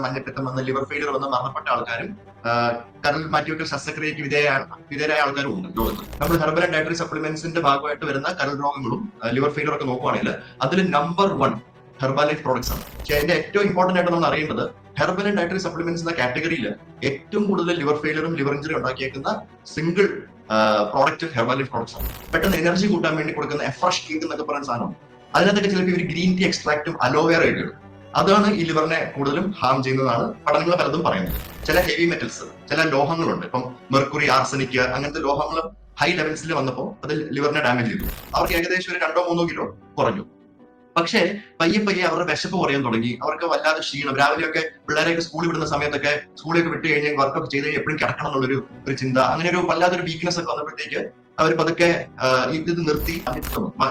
മഞ്ഞപ്പിത്തം വന്ന് liver failure വന്ന് മരണപ്പെട്ട ആൾക്കാരും കരൾ മാറ്റിവെക്കൽ ശസ്ത്രക്രിയയ്ക്ക് വിധേയരായ ആൾക്കാരും ഉണ്ട് ലോകത്ത്. നമ്മൾ ഹെർബൽ ആൻഡ് ഡയറ്ററി സപ്ലിമെന്റ്സിന്റെ ഭാഗമായിട്ട് വരുന്ന കരൾ രോഗങ്ങളും ലിവർ ഫെയിലിയർ ഒക്കെ നോക്കുവാണെങ്കിൽ അതിൽ നമ്പർ 1 ഹെർബലൈഫ് പ്രോഡക്ട്സ് ആണ്. പക്ഷേ അതിന്റെ ഏറ്റവും ഇമ്പോർട്ടന്റ് ആയിട്ട് നമ്മൾ അറിയേണ്ടത് ഹെർബൽ ആൻഡ് ഡയറ്ററി സപ്ലിമെന്റ്സ് എന്ന കാറ്റഗറിയിൽ ഏറ്റവും കൂടുതൽ ലിവർ ഫെയിലിയറും ലിവർ ഇഞ്ചറി ഉണ്ടാക്കിയേക്കുന്ന സിംഗിൾ പ്രോഡക്റ്റ് ഹെർബലൈഫ് പ്രോഡക്ട്സ് ആണ്. പെട്ടെന്ന് എനർജി കൂട്ടാൻ വേണ്ടി കൊടുക്കുന്ന ഫ്രഷ് കേക്ക് എന്നൊക്കെ പറയുന്ന സാധനമാണ്. അതിനകത്തൊക്കെ ചിലപ്പോൾ ഇവർ ഗ്രീൻ ടീ എക്സ്ട്രാക്റ്റും അലോവേറ ഇടും. അതാണ് ഈ ലിവറിനെ കൂടുതലും ഹാം ചെയ്യുന്നതാണ് പഠനങ്ങൾ പലതും പറയുന്നത്. ചില ഹെവി മെറ്റൽസ്, ചില ലോഹങ്ങളുണ്ട്, ഇപ്പം മെർക്കുറി, ആർസനിക്, അങ്ങനത്തെ ലോഹങ്ങൾ ഹൈ ലെവൽസിൽ വന്നപ്പോൾ അത് ലിവറിനെ ഡാമേജ് ചെയ്തു. അവർക്ക് ഏകദേശം ഒരു 2-3 കിലോ കുറഞ്ഞു. പക്ഷേ പയ്യെ അവരുടെ വിശപ്പ് കുറയാൻ തുടങ്ങി. അവർക്ക് വല്ലാതെ ക്ഷീണം. രാവിലെയൊക്കെ പിള്ളേരെയൊക്കെ സ്കൂളിൽ വിടുന്ന സമയത്തൊക്കെ സ്കൂളിലേക്ക് വിട്ട് കഴിഞ്ഞാൽ വർക്കൊക്കെ ചെയ്ത് കഴിഞ്ഞാൽ എപ്പോഴും കിടക്കണം എന്നുള്ളൊരു ചിന്ത, അങ്ങനെ ഒരു വല്ലാതൊരു വീക്ക്നെസ് ഒക്കെ വന്നപ്പോഴത്തേക്ക് അവർ പതുക്കെ ഇത് നിർത്തി,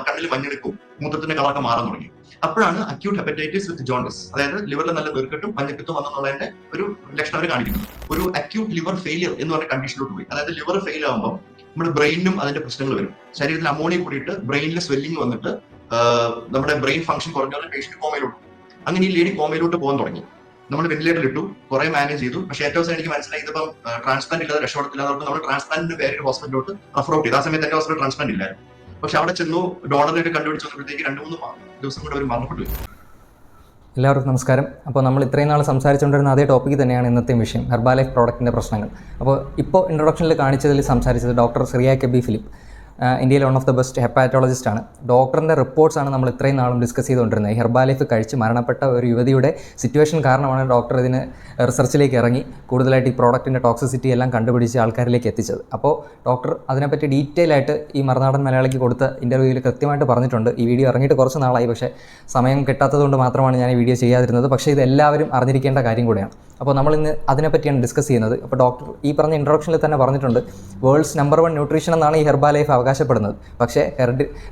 കണ്ണിൽ മഞ്ഞെടുക്കും, മൂത്രത്തിന്റെ കളറൊക്കെ മാറാൻ തുടങ്ങി. അപ്പോഴാണ് അക്യൂട്ട് ഹെപ്പറ്റൈറ്റിസ് വിത്ത് ജോണ്ടിസ്, അതായത് ലിവറിൽ നല്ല നീർക്കെട്ടും മഞ്ഞപ്പിത്തും വന്നെന്നുള്ളതിന്റെ ഒരു ലക്ഷണം അവർ കാണിക്കുന്നത്. ഒരു അക്യൂട്ട് ലിവർ ഫെയിലിയർ എന്ന് പറഞ്ഞ കണ്ടീഷനിലോട്ട് പോയി. അതായത് ലിവർ ഫെയിൽ ആകുമ്പോൾ നമ്മുടെ ബ്രെയിനും അതിന്റെ പ്രശ്നങ്ങൾ വരും. ശരീരത്തിൽ അമോണിയ കൂടിയിട്ട് ബ്രെയിനിൽ സ്വെല്ലിംഗ് വന്നിട്ട് നമ്മുടെ ബ്രെയിൻ ഫംഗ്ഷൻ കുറഞ്ഞാൽ പേഷ്യന്റ് കോമയിലോട്ട്. അങ്ങനെ ഈ ലേഡി കോമയിലോട്ട് പോകാൻ തുടങ്ങി. നമ്മൾ വെന്റിലേറ്ററിൽ ഇട്ടു, കുറെ മാനേജ് ചെയ്തു. പക്ഷേ ഏറ്റവും അവസാനം എനിക്ക് മനസ്സിലായി ഇതിപ്പം ട്രാൻസ്പ്ലാന്റ് ഇല്ലാതെ രക്ഷപ്പെടത്തില്ല. നമ്മൾ ട്രാൻസ്പ്ലാന്റിന് വേറെ ഹോസ്പിറ്റലിലോട്ട് റെഫർ ഔട്ട് ചെയ്തു. ആ സമയത്ത് എന്റെ ഹോസ്പിറ്റൽ ട്രാൻസ്പ്ലാന്റ് ഇല്ലായിരുന്നു. പക്ഷെ അവിടെ ചെന്നു ഡോണറിനായിട്ട് കണ്ടുപിടിച്ച് വന്നപ്പോഴത്തേക്ക് 2-3 ദിവസം കൂടെ അവർ മരണപ്പെട്ടു. എല്ലാവർക്കും നമസ്കാരം. അപ്പോൾ നമ്മൾ ഇത്രയും നാൾ സംസാരിച്ചുകൊണ്ടിരുന്ന അതേ ടോപ്പിക്ക് തന്നെയാണ് ഇന്നത്തെ വിഷയം, ഹെർബലൈഫ് പ്രോഡക്റ്റിൻ്റെ പ്രശ്നങ്ങൾ. അപ്പോൾ ഇപ്പോൾ ഇൻട്രൊഡക്ഷനിൽ കാണിച്ചതിൽ സംസാരിച്ചത് ഡോക്ടർ സിറിയ കെബി ഫിലിപ്പ്, ഇന്ത്യയിലെ വൺ ഓഫ് ദ ബെസ്റ്റ് ഹെപ്പാറ്റോളജിസ്റ്റ് ആണ്. ഡോക്ടറിൻ്റെ റിപ്പോർട്ട്സാണ് നമ്മൾ ഇത്രയും നാളും ഡിസ്കസ് ചെയ്തുകൊണ്ടിരുന്നത്. ഈ ഹെർബലൈഫ് കഴിച്ച് മരണപ്പെട്ട ഒരു യുവതിയുടെ സിറ്റുവേഷൻ കാരണമാണ് ഡോക്ടർ ഇതിന് റിസർച്ചിലേക്ക് ഇറങ്ങി കൂടുതലായിട്ട് ഈ പ്രോഡക്റ്റിൻ്റെ ടോക്സിസിറ്റി എല്ലാം കണ്ടുപിടിച്ച് ആൾക്കാരിലേക്ക് എത്തിച്ചത്. അപ്പോൾ ഡോക്ടർ അതിനെപ്പറ്റി ഡീറ്റെയിൽ ആയിട്ട് ഈ മറുനാടൻ മലയാളിക്ക് കൊടുത്ത ഇൻ്റർവ്യൂവിൽ കൃത്യമായിട്ട് പറഞ്ഞിട്ടുണ്ട്. ഈ വീഡിയോ ഇറങ്ങിയിട്ട് കുറച്ച് നാളായി, പക്ഷേ സമയം കിട്ടാത്തതുകൊണ്ട് മാത്രമാണ് ഞാൻ ഈ വീഡിയോ ചെയ്യാതിരുന്നത്. പക്ഷേ ഇത് എല്ലാവരും അറിഞ്ഞിരിക്കേണ്ട കാര്യം കൂടെയാണ്. അപ്പോൾ നമ്മളിന്ന് അതിനെപ്പറ്റിയാണ് ഡിസ്കസ് ചെയ്യുന്നത്. അപ്പോൾ ഡോക്ടർ ഈ പറഞ്ഞ ഇൻട്രൊഡക്ഷനിൽ തന്നെ പറഞ്ഞിട്ടുണ്ട്, വേൾഡ്സ് നമ്പർ 1 ന്യൂട്രീഷൻ എന്നാണ് ഈ ഹെർബലൈഫ് അവകാശപ്പെടുന്നത്. പക്ഷേ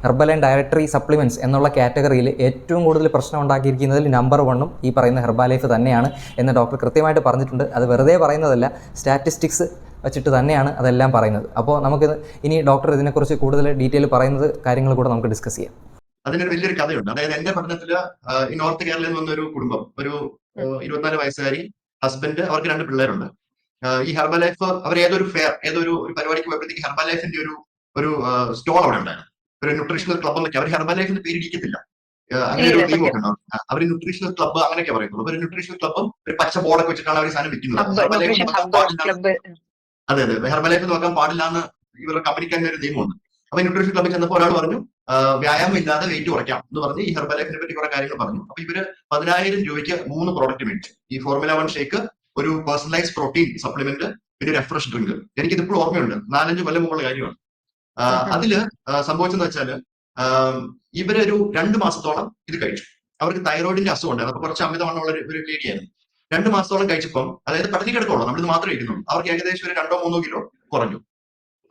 ഹെർബൽ ആൻഡ് ഡയറ്ററി സപ്ലിമെൻറ്റ്സ് എന്നുള്ള കാറ്റഗറിയിൽ ഏറ്റവും കൂടുതൽ പ്രശ്നം ഉണ്ടാക്കിയിരിക്കുന്നതിൽ നമ്പർ 1 ഈ പറയുന്ന ഹെർബലൈഫ് തന്നെയാണ് എന്ന് ഡോക്ടർ കൃത്യമായിട്ട് പറഞ്ഞിട്ടുണ്ട്. അത് വെറുതെ പറയുന്നതല്ല, സ്റ്റാറ്റിസ്റ്റിക്സ് വെച്ചിട്ട് തന്നെയാണ് അതെല്ലാം പറയുന്നത്. അപ്പോൾ നമുക്കിത് ഇനി ഡോക്ടർ ഇതിനെക്കുറിച്ച് കൂടുതൽ ഡീറ്റെയിൽ പറയുന്നത് കാര്യങ്ങൾ കൂടെ നമുക്ക് ഡിസ്കസ് ചെയ്യാം. അതിനൊരു വലിയൊരു കഥയുണ്ട്. അതായത് എന്റെ പഠനത്തിൽ ഈ നോർത്ത് കേരളയിൽ നിന്നൊരു കുടുംബം, ഒരു 24 വയസ്സുകാരി, ഹസ്ബൻഡ്, അവർക്ക് 2 പിള്ളേരുണ്ട്. ഈ ഹെർബലൈഫ് അവർ ഏതൊരു പരിപാടിക്ക് പോയപ്പോഴത്തേക്ക് ഹെർബലൈഫിന്റെ ഒരു സ്റ്റോൾ അവിടെ ഉണ്ടായിരുന്നു. ഒരു ന്യൂട്രീഷണൽ ക്ലബ് എന്നൊക്കെ. അവർ ഹെർബലൈഫിന്റെ പേര് ഇരിക്കത്തില്ല, അങ്ങനെ ഒരു ടീം ഒക്കെ ഉണ്ടാവും. അവർ ന്യൂട്രീഷണൽ ക്ലബ്ബ് അങ്ങനെയൊക്കെ പറയുന്നുള്ളൂ. ഒരു ന്യൂട്രീഷണൽ ക്ലബ്ബും ഒരു പച്ച ബോർഡൊക്കെ വെച്ചിട്ടാണ് അവർ സാധനം വിൽക്കുന്നത്. അതെ, ഹെർബലൈഫ് നോക്കാൻ പാടില്ല എന്ന് ഇവരുടെ കമ്പനിക്ക് തന്നെ ഒരു നിയമമുണ്ട്. അപ്പൊ ന്യൂട്രീഷൻ ക്ലബ്ബിൽ ചെന്നപ്പോൾ ഒരാൾ പറഞ്ഞു, വ്യായാമം ഇല്ലാതെ വെയിറ്റ് കുറയ്ക്കാം എന്ന് പറഞ്ഞ് ഈ ഹെർബലൈഫിനെ പറ്റി കുറെ കാര്യങ്ങൾ പറഞ്ഞു. അപ്പൊ ഇവര് 10,000 രൂപയ്ക്ക് 3 പ്രോഡക്റ്റ് മേടിച്ചു. ഈ ഫോർമുല 1 ഷേക്ക്, ഒരു പേഴ്സണലൈസ് പ്രോട്ടീൻ സപ്ലിമെന്റ്, പിന്നെ ഒരു ഫ്രഷ് ഡ്രിങ്ക്. എനിക്കിത് ഇപ്പോഴും ഓർമ്മയുണ്ട്, 4-5 കൊല്ലം മുമ്പുള്ള കാര്യമാണ്. അതില് സംഭവിച്ചെന്ന് വെച്ചാല് ഇവര് ഒരു 2 മാസത്തോളം ഇത് കഴിച്ചു. അവർക്ക് തൈറോയിഡിന്റെ അസുഖം ഉണ്ടായിരുന്നു. അപ്പൊ കുറച്ച് അമിതവണ്ണമുള്ള ഒരു ലേഡിയായിരുന്നു. 2 മാസത്തോളം കഴിച്ചപ്പം, അതായത് പട്ടിണി കിടക്കുള്ളൂ, നമ്മളിത് മാത്രമേ കഴിക്കുന്നുള്ളൂ, അവർക്ക് ഏകദേശം ഒരു 2-3 കിലോ കുറഞ്ഞു.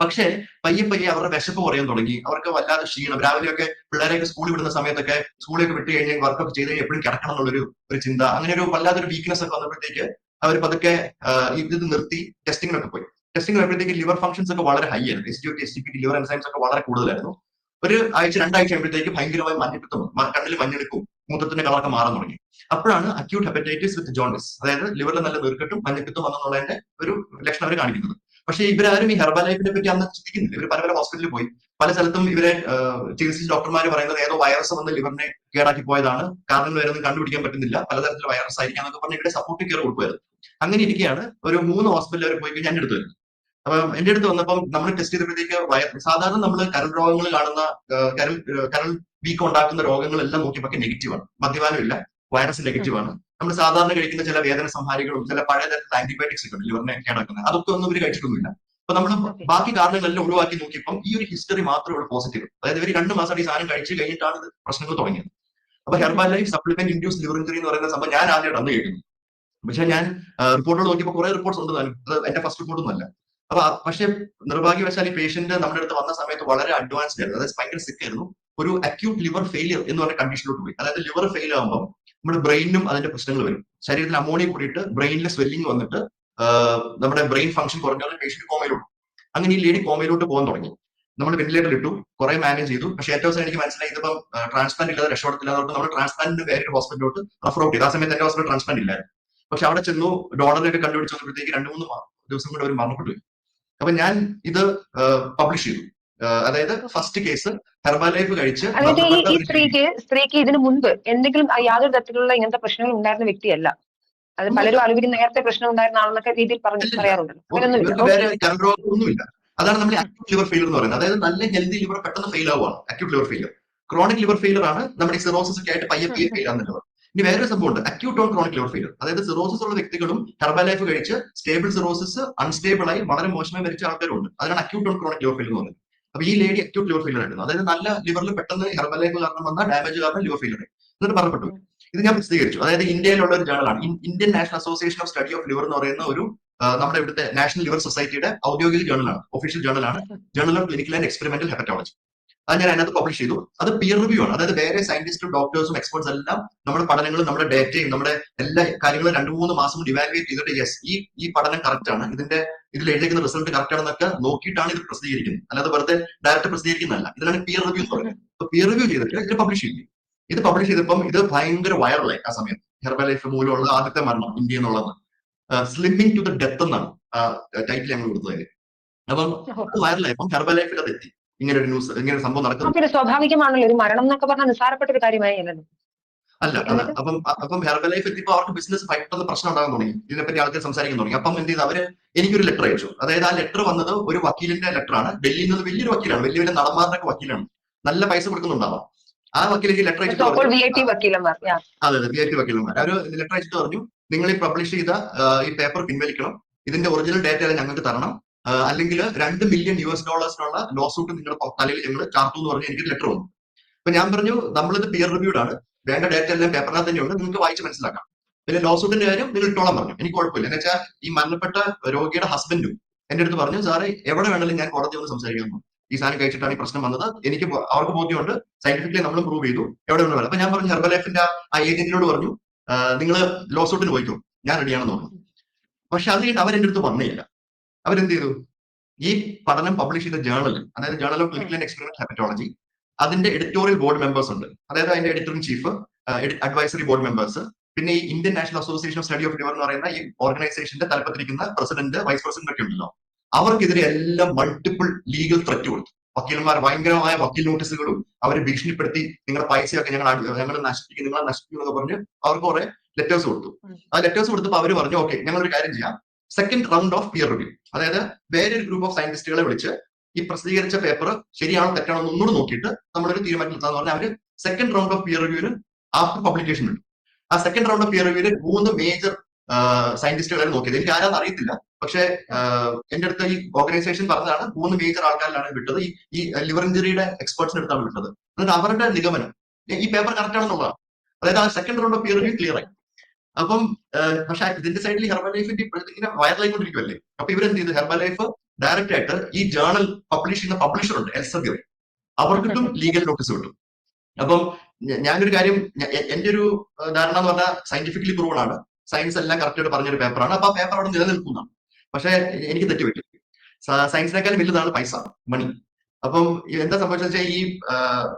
പക്ഷേ പയ്യെ അവരുടെ വിശപ്പ് കുറയാൻ തുടങ്ങി. അവർക്ക് വല്ലാതെ ക്ഷീണം. രാവിലെയൊക്കെ പിള്ളേരെയൊക്കെ സ്കൂളിൽ വിടുന്ന സമയത്തൊക്കെ സ്കൂളിലേക്ക് വിട്ട് കഴിഞ്ഞാൽ വർക്കൊക്കെ ചെയ്ത് കഴിഞ്ഞാൽ എപ്പോഴും കിടക്കണം എന്നുള്ളൊരു ചിന്ത, അങ്ങനെ ഒരു വല്ലാതൊരു വീക്ക്നെസ് ഒക്കെ വന്നപ്പോഴത്തേക്ക് അവർ പതുക്കെ ഇത് നിർത്തി ടെസ്റ്റിങ്ങിനൊക്കെ പോയി. ടെസ്റ്റിംഗ് വരുമ്പോഴത്തേക്ക് ലിവർ ഫംഗ്ഷൻസ് ഒക്കെ വളരെ ഹൈ ആയിരുന്നു. SGOT, SGPT, ലിവർ എൻസൈംസ് ഒക്കെ വളരെ കൂടുതലായിരുന്നു. ഒരു ആഴ്ച 2 ആഴ്ച ആകുമ്പോഴത്തേക്ക് ഭയങ്കരമായി മഞ്ഞപ്പിത്തം, കണ്ണിൽ മഞ്ഞെടുക്കും, മൂത്രത്തിന്റെ കളറൊക്കെ മാറാൻ തുടങ്ങി. അപ്പോഴാണ് അക്യൂട്ട് ഹെപ്പറ്റൈറ്റിസ് വിത്ത് ജോണ്ടിസ്, അതായത് ലിവറിൽ നല്ല നീർക്കെട്ടും മഞ്ഞപ്പിത്തും വന്നെന്നുള്ളതിന്റെ ഒരു ലക്ഷണം അവർ കാണിക്കുന്നത്. പക്ഷേ ഇവരാരും ഈ ഹെർബലൈഫിനെ പറ്റി അന്ന് ചിന്തിക്കുന്നില്ല. ഇവർ പല ഹോസ്പിറ്റലിൽ പോയി, പല സ്ഥലത്തും ഇവരെ ചികിത്സിച്ച ഡോക്ടർമാർ പറയുന്നത് ഏതോ വൈറസ് വന്ന് ലിവറിനെ കേടാക്കി പോയതാണ്, കാരണങ്ങൾ വരുന്നത് കണ്ടുപിടിക്കാൻ പറ്റുന്നില്ല, പലതരത്തിൽ വൈറസ് ആയിരിക്കാം എന്നൊക്കെ പറഞ്ഞ് ഇവിടെ സപ്പോർട്ടീവ് കെയർ കൊടുക്കുമായിരുന്നു. അങ്ങനെ ഇരിക്കുകയാണ് ഒരു 3 ഹോസ്പിറ്റലിൽ അവർ പോയി കഴിഞ്ഞാൽ എന്റെ അടുത്ത് വരുന്നത്. അപ്പം എന്റെ അടുത്ത് വന്നപ്പം നമ്മൾ ടെസ്റ്റ് ചെയ്തപ്പോഴത്തേക്ക് സാധാരണ നമ്മൾ കരൾ രോഗങ്ങൾ കാണുന്ന കരൾ വീക്കം ഉണ്ടാക്കുന്ന രോഗങ്ങളെല്ലാം നോക്കിയപ്പോൾ നെഗറ്റീവാണ്. മദ്യപാനം ഇല്ല, വൈറസ് നെഗറ്റീവാണ്. നമ്മൾ സാധാരണ കഴിക്കുന്ന ചില വേദന സംഹാരികളും ചില പഴയ തരത്തിലുള്ള ആന്റിബയോട്ടിക്സ് ഒക്കെ ഉണ്ട് ലിവറിനെ കേടാക്കുന്നത്, അതൊക്കെ ഒന്നും ഇവർ കഴിച്ചിട്ടൊന്നുമില്ല. അപ്പൊ നമ്മൾ ബാക്കി കാരണങ്ങളെല്ലാം ഒഴിവാക്കി നോക്കിയപ്പം ഈ ഒരു ഹിസ്റ്ററി മാത്രമേ ഉള്ളൂ പോസിറ്റീവ്. അതായത് ഇവർ 2 മാസം ഈ സാധനം കഴിച്ചു കഴിഞ്ഞിട്ടാണ് ഇത് പ്രശ്നങ്ങൾ തുടങ്ങിയത്. അപ്പൊ ഹെർബലൈഫ് സപ്ലിമെന്റ് ഇൻഡ്യൂസ് ലിവർ ഇഞ്ചറി എന്ന് പറയുന്ന സംഭവം ഞാൻ ആദ്യമായിട്ട് അന്ന് കേൾക്കുന്നു. പക്ഷെ ഞാൻ റിപ്പോർട്ടുകൾ നോക്കിയപ്പോൾ കുറെ റിപ്പോർട്ട്സ് ഉണ്ട് താനും. അത് എന്റെ ഫസ്റ്റ് റിപ്പോർട്ടൊന്നും അല്ല. അപ്പൊ പക്ഷെ നിർഭാഗ്യവശാൽ ഈ പേഷ്യന്റ് നമ്മുടെ അടുത്ത് വന്ന സമയത്ത് വളരെ അഡ്വാൻസ്ഡ് ആയിരുന്നു, അതായത് ഭയങ്കര സിക്ക് ആയിരുന്നു. ഒരു അക്യൂട്ട് ലിവർ ഫെയിലിയർ എന്ന് പറഞ്ഞ കണ്ടീഷനിലോട്ട് പോയി. അതായത് ലിവർ ഫെയിൽ ആകുമ്പോൾ നമ്മുടെ ബ്രെയിനും അതിന്റെ പ്രശ്നങ്ങൾ വരും. ശരീരത്തിൽ അമോണിയ കൂടിയിട്ട് ബ്രെയിനിൽ സ്വെല്ലിംഗ് വന്നിട്ട് നമ്മുടെ ബ്രെയിൻ ഫംഗ്ഷൻ കുറഞ്ഞാൽ പേഷ്യന്റ് കോമയിലോട്ട്. അങ്ങനെ ഈ ലേഡി കോമയിലോട്ട് പോകാൻ തുടങ്ങി. നമ്മൾ വെന്റിലേറ്ററിൽ ഇട്ടു, കുറെ മാനേജ് ചെയ്തു. പക്ഷേ ഏറ്റവും അവസാനം എനിക്ക് മനസ്സിലായി ഇതിപ്പം ട്രാൻസ്പ്ലാന്റ് ഇല്ലാതെ രക്ഷപ്പെടത്തില്ല. നമ്മൾ ട്രാൻസ്പ്ലാന്റിന് വേറെ ഹോസ്പിറ്റലിലോട്ട് റെഫർ ഔട്ട് ചെയ്തു. ആ സമയത്ത് എന്റെ ഹോസ്പിറ്റൽ ട്രാൻസ്പ്ലാന്റ് ഇല്ലായിരുന്നു. പക്ഷെ അവിടെ ചെന്നു ഡോണറിനെയൊക്കെ കണ്ടുപിടിച്ച് വന്നപ്പോഴത്തേക്ക് 2-3 ദിവസം കൊണ്ട് അവർ മരണപ്പെട്ടു. അപ്പൊ ഞാൻ ഇത് പബ്ലിഷ് ചെയ്തു. അതായത് ഫസ്റ്റ് കേസ് ഹെർബൽ ലൈഫ് കഴിച്ച് അതായത് ഈ മരണപ്പെട്ട ഈ സ്ത്രീക്ക് ഇതിനു മുൻപ് എന്തെങ്കിലും യാതൊരു തരത്തിലുള്ള ഇങ്ങനത്തെ പ്രശ്നങ്ങൾ ഉണ്ടായിരുന്ന വ്യക്തിയല്ല. അത് പലരും അറിവിന് നേരത്തെ പ്രശ്നം ഉണ്ടായിരുന്ന ആളെന്നൊക്കെ രീതിയിൽ പറയാറുണ്ടല്ലോ. അങ്ങനെയൊന്നുമില്ല. ഇവർക്ക് വേറെ കരൾരോഗമൊന്നുമില്ല. അതാണ് നമ്മൾ അക്യൂട്ട് ലിവർ ഫെയിലർ എന്ന് പറയുന്നത്. അതായത് നല്ല ഹെൽത്തി ലിവർ പെട്ടെന്ന് ഫെയിൽ ആവുകയാണ് acute liver failure. Chronic liver failure ആണ് നമ്മുടെ ഈ സിറോസിസ് ഒക്കെ ആയിട്ട് പയ്യെ ഫെയിൽ ആകുന്നുള്ളത്. ഇനി വേറൊരു സംഭവമുണ്ട്, acute on chronic liver failure. അതായത് സിറോസിസ് ഉള്ള വ്യക്തികളും ഹെർബൽ ലൈഫ് കഴിച്ച് സ്റ്റേബിൾ സിറോസിസ് അൺസ്റ്റേബിൾ ആയി വളരെ മോശമായി മരിച്ച ആൾക്കാരുണ്ട്. അതാണ് acute on chronic liver failure എന്ന് പറയുന്നത്. അപ്പൊ ഈ ലേഡി അക്യൂട്ട് ലിവർ ഫെയിലർ ആയിരുന്നു. അതായത് നല്ല ലിവറിൽ പെട്ടെന്ന് ഹെർബൽ ലൈഫ് കാരണം വന്ന ഡാമേജ് കാരണം ലിവർ ഫെയിലർ ആയി എന്നിട്ട് മരണപ്പെട്ടു. ഇത് ഞാൻ പ്രസിദ്ധീകരിച്ചു. അതായത് ഇന്ത്യയിലുള്ള ഒരു ജേണലാണ് Indian national association of study of liver എന്ന് പറയുന്ന ഒരു നമ്മുടെ ഇവിടുത്തെ നാഷണൽ ലിവർ സൊസൈറ്റിയുടെ ഔദ്യോഗിക ജേണലാണ്, ഒഫീഷ്യൽ ജേണലാണ്, journal of clinical and experimental hepatology. അത് ഞാൻ അതിനകത്ത് പബ്ലിഷ് ചെയ്തു. അത് പിയർ റിവ്യൂ ആണ്. അതായത് വേറെ സയന്റിസ്റ്റും ഡോക്ടേഴ്സും എക്സ്പെർട്സ് എല്ലാം നമ്മുടെ പഠനങ്ങളും നമ്മുടെ ഡേറ്റയും നമ്മുടെ എല്ലാ കാര്യങ്ങളും 2-3 മാസം കൊണ്ട് ഇവാലുവേറ്റ് ചെയ്തിട്ട് യെസ് ഈ പഠനം കറക്റ്റ് ആണ്, ഇതിൽ എഴുതിയിരിക്കുന്ന റിസൾട്ട് കറക്റ്റ് ആണെന്നൊക്കെ നോക്കിയിട്ടാണ് ഇത് പ്രസിദ്ധീകരിക്കുന്നത്. അല്ലാതെ വെറുതെ ഡയറക്റ്റ് പ്രസിദ്ധീകരിക്കുന്നതല്ല. ഇതിനാണ് പിയർ റിവ്യൂ എന്ന് പറയുന്നത്. പിയർ റിവ്യൂ ചെയ്തിട്ട് ഇത് പബ്ലിഷ് ചെയ്തു. ഇത് പബ്ലിഷ് ചെയ്തപ്പം ഇത് ഭയങ്കര വൈറലായി ആ സമയത്ത്. ഹെർബൽ ലൈഫ് മൂലമുള്ള ആദ്യത്തെ മരണം ഇന്ത്യ എന്നുള്ളത് സ്ലിമ്മിങ് ടു ദ ഡെത്ത് എന്നാണ് ടൈറ്റിൽ ഞങ്ങൾ കൊടുത്തത്. അപ്പം വൈറലായപ്പം ഹെർബൽ ലൈഫിൽ അത് എത്തി. ഇങ്ങനെ ഒരു ന്യൂസ്, ഇങ്ങനെ ഒരു സംഭവം നടക്കുന്നു. സ്വാഭാവികമാണല്ലോ ഒരു മരണം എന്നൊക്കെ പറഞ്ഞാൽ നിസ്സാരപ്പെട്ട ഒരു കാര്യമായി അല്ല. അപ്പം ഹെർബൽ ലൈഫ് എത്തിയപ്പോൾ അവർക്ക് ബിസിനസ് പെട്ടെന്ന് പ്രശ്നം ഉണ്ടാകാൻ തുടങ്ങി. ഇതിനെപ്പറ്റി ആൾക്കാർ സംസാരിക്കാൻ തുടങ്ങി. അപ്പം എന്ത് ചെയ്തു, അവര് എനിക്കൊരു ലെറ്റർ അയച്ചു. അതായത് ആ ലെറ്റർ വന്നത് ഒരു വക്കീലിന്റെ ലെറ്ററാണ്. ഡൽഹിയിൽ നിന്ന് വലിയൊരു വക്കീലാണ്, വലിയ വലിയ നടന്മാരുടെ വക്കീലാണ്, നല്ല പൈസ കൊടുക്കുന്നുണ്ടാവാം. ആ വക്കീലേക്ക് ലെറ്റർ അയച്ചിട്ട് അതെ വി ഐ പി വക്കീലന്മാർ ഒരു ലെറ്റർ അയച്ചിട്ട് പറഞ്ഞു, നിങ്ങൾ ഈ പബ്ലിഷ് ചെയ്ത ഈ പേപ്പർ പിൻവലിക്കണം, ഇതിന്റെ ഒറിജിനൽ ഡേറ്റ ഞങ്ങൾക്ക് തരണം, അല്ലെങ്കിൽ $2 മില്യൺ ലോ സൂട്ട് നിങ്ങളുടെ തലയിൽ ഞങ്ങൾ ചാർത്തു എന്ന് പറഞ്ഞ് എനിക്ക് ലെറ്റർ വന്നു. അപ്പൊ ഞാൻ പറഞ്ഞു, നമ്മളിത് പിയർ റിവ്യൂഡ് ആണ്, വേണ്ട ഡേറ്റ എല്ലാം പേപ്പറിനകത്ത് തന്നെയുണ്ട്, നിങ്ങൾക്ക് വായിച്ച് മനസ്സിലാക്കാം. പിന്നെ ലോ സൂട്ടിന്റെ കാര്യം നിങ്ങൾ ഇട്ടോളം പറഞ്ഞു, എനിക്ക് കുഴപ്പമില്ല. എന്ന് വെച്ചാൽ ഈ മരണപ്പെട്ട രോഗിയുടെ ഹസ്ബൻഡും എന്റെ അടുത്ത് പറഞ്ഞു, സാറേ എവിടെ വേണമെങ്കിലും ഞാൻ കോടതി ഒന്ന് സംസാരിക്കാൻ, ഈ സാധനം കഴിച്ചിട്ടാണ് ഈ പ്രശ്നം വന്നത്, എനിക്ക് അവർക്ക് ബോധ്യമുണ്ട്, സയന്റിഫിക്കലി നമ്മൾ പ്രൂവ് ചെയ്തു, എവിടെ വേണം. അപ്പൊ ഞാൻ പറഞ്ഞു ഹെർബൽ ലൈഫിന്റെ ആ ഏജന്റിനോട് പറഞ്ഞു, നിങ്ങൾ ലോ സൂട്ടിന് പോയിക്കോ, ഞാൻ റെഡിയാണെന്ന് പറഞ്ഞു. പക്ഷെ അത് കഴിഞ്ഞിട്ട് അവരെന്റെ അടുത്ത് വന്നില്ല. അവരെന്ത് ചെയ്തു, ഈ പഠനം പബ്ലിഷ് ചെയ്ത ജേണൽ, അതായത് journal of clinical and experimental hepatology, അതിന്റെ എഡിറ്റോറിയൽ ബോർഡ് മെമ്പേഴ്സ് ഉണ്ട്. അതായത് അതിന്റെ editor in chief, advisory board members, പിന്നെ ഈ Indian national association of study of liver എന്ന് പറയുന്ന ഈ ഓർഗനൈസേഷന്റെ തലപ്പത്തിരിക്കുന്ന പ്രസിഡന്റ്, വൈസ് പ്രസിഡന്റ് ഒക്കെ ഉണ്ടല്ലോ, അവർക്കെതിരെ എല്ലാം മൾട്ടിപ്പിൾ ലീഗൽ ത്രെറ്റ് കൊടുത്തു. വക്കീലന്മാർ ഭയങ്കരമായ വക്കീൽ നോട്ടീസുകളും അവരെ ഭീഷണിപ്പെടുത്തി, നിങ്ങളുടെ പൈസയൊക്കെ ഞങ്ങൾ നശിപ്പിക്കും, നിങ്ങളെ നശിപ്പിക്കും എന്നൊക്കെ പറഞ്ഞ് അവർക്ക് കുറെ ലെറ്റേഴ്സ് കൊടുത്തു. ആ ലെറ്റേഴ്സ് കൊടുത്തപ്പോൾ അവർ പറഞ്ഞു, ഓക്കെ ഞങ്ങളൊരു കാര്യം ചെയ്യാം, second round of peer review, അതായത് വേറൊരു ഗ്രൂപ്പ് ഓഫ് സയന്റിസ്റ്റുകളെ വിളിച്ച് ഈ പ്രസിദ്ധീകരിച്ച പേപ്പർ ശരിയാണോ തെറ്റാണോ ഒന്നുകൂടെ നോക്കിയിട്ട് നമ്മളൊരു തീരുമാനത്തിലെത്താന്ന് പറഞ്ഞാൽ അവര് സെക്കൻഡ് റൗണ്ട് ഓഫ് പിയർ റിവ്യൂവിന് ആഫ്റ്റർ പബ്ലിക്കേഷൻ ഉണ്ട്. ആ സെക്കൻഡ് റൗണ്ട് ഓഫ് പിയർ റിവ്യൂവിൽ 3 മേജർ സയന്റിസ്റ്റുകളാണ് നോക്കിയത്. എനിക്ക് ആരാന്ന് അറിയത്തില്ല, പക്ഷെ എന്റെ അടുത്ത് ഈ ഓർഗനൈസേഷൻ പറഞ്ഞതാണ് 3 മേജർ ആൾക്കാരിലാണ് വിട്ടത്. ഈ ലിവർ ഇഞ്ചറിയുടെ എക്സ്പേർട്സിന്റെ അടുത്താണ് വിട്ടത്. എന്നിട്ട് അവരുടെ നിഗമനം ഈ പേപ്പർ കറക്റ്റ് ആണെന്നുള്ളതാണ്. അതായത് ആ second round of peer review clear ആയി. അപ്പം പക്ഷെ ഇതിന്റെ സൈഡിൽ ഹെർബൽ ലൈഫിന്റെ ഇങ്ങനെ വൈറലായിക്കൊണ്ടിരിക്കുമല്ലേ. അപ്പൊ ഇവരെന്ത് ചെയ്തു, ഹെർബൽ ലൈഫ് ഡയറക്റ്റ് ആയിട്ട് ഈ ജേണൽ പബ്ലിഷ് ചെയ്യുന്ന പബ്ലിഷർ ഉണ്ട്, എൽസെവിയർ, അവർക്കിട്ടും ലീഗൽ നോട്ടീസ് കിട്ടും. അപ്പം ഞാനൊരു കാര്യം, എന്റെ ഒരു ധാരണ എന്ന് പറഞ്ഞാൽ സയന്റിഫിക്കലി പ്രൂവൺ ആണ്, സയൻസ് എല്ലാം കറക്റ്റ് ആയിട്ട് പറഞ്ഞൊരു പേപ്പറാണ്. അപ്പൊ ആ പേപ്പർ അവിടെ നിലനിൽക്കുന്നതാണ്. പക്ഷെ എനിക്ക് തെറ്റുപറ്റി, സയൻസിനേക്കാളും വലുതാണ് പൈസ, മണി. അപ്പം എന്താ സംഭവിച്ചത് വെച്ചാൽ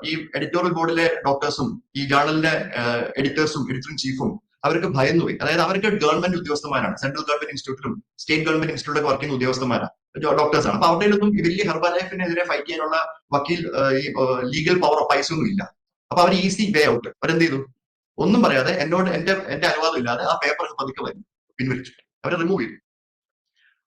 ഈ എഡിറ്റോറിയൽ ബോർഡിലെ ഡോക്ടേഴ്സും ഈ ജേണലിന്റെ എഡിറ്റേഴ്സും എഡിറ്റർ ഇൻ ചീഫും അവർക്ക് ഭയന്നുപോയി. അതായത് അവർക്ക് ഗവൺമെന്റ് ഉദ്യോഗസ്ഥന്മാരാണ്, സെൻട്രൽ ഗവൺമെന്റ് ഇൻസ്റ്റിറ്റ്യൂട്ടിലും സ്റ്റേറ്റ് ഗവൺമെന്റ് ഇൻസ്റ്റിറ്റ്യൂട്ടിലൊക്കെ വർക്ക് ചെയ്യുന്ന ഉദ്യോഗസ്ഥന്മാരാണ്, ഡോക്ടേഴ്സാണ്. അപ്പൊ അവരുടെയൊന്നും വലിയ ഹെർബൽ ലൈഫിനെതിരെ ഫൈറ്റ് ചെയ്യാനുള്ള വക്കീൽ ലീഗൽ പവറോ പൈസ ഒന്നും ഇല്ല. അപ്പൊ അവർ ഈസി വേ ഔട്ട്, അവരെന്ത് ചെയ്തു, ഒന്നും പറയാതെ എന്നോട് എന്റെ അനുവാദം ഇല്ലാതെ ആ പേപ്പർ പതുക്കെ പിൻവലിച്ചു, അവരെ റിമൂവ് ചെയ്തു.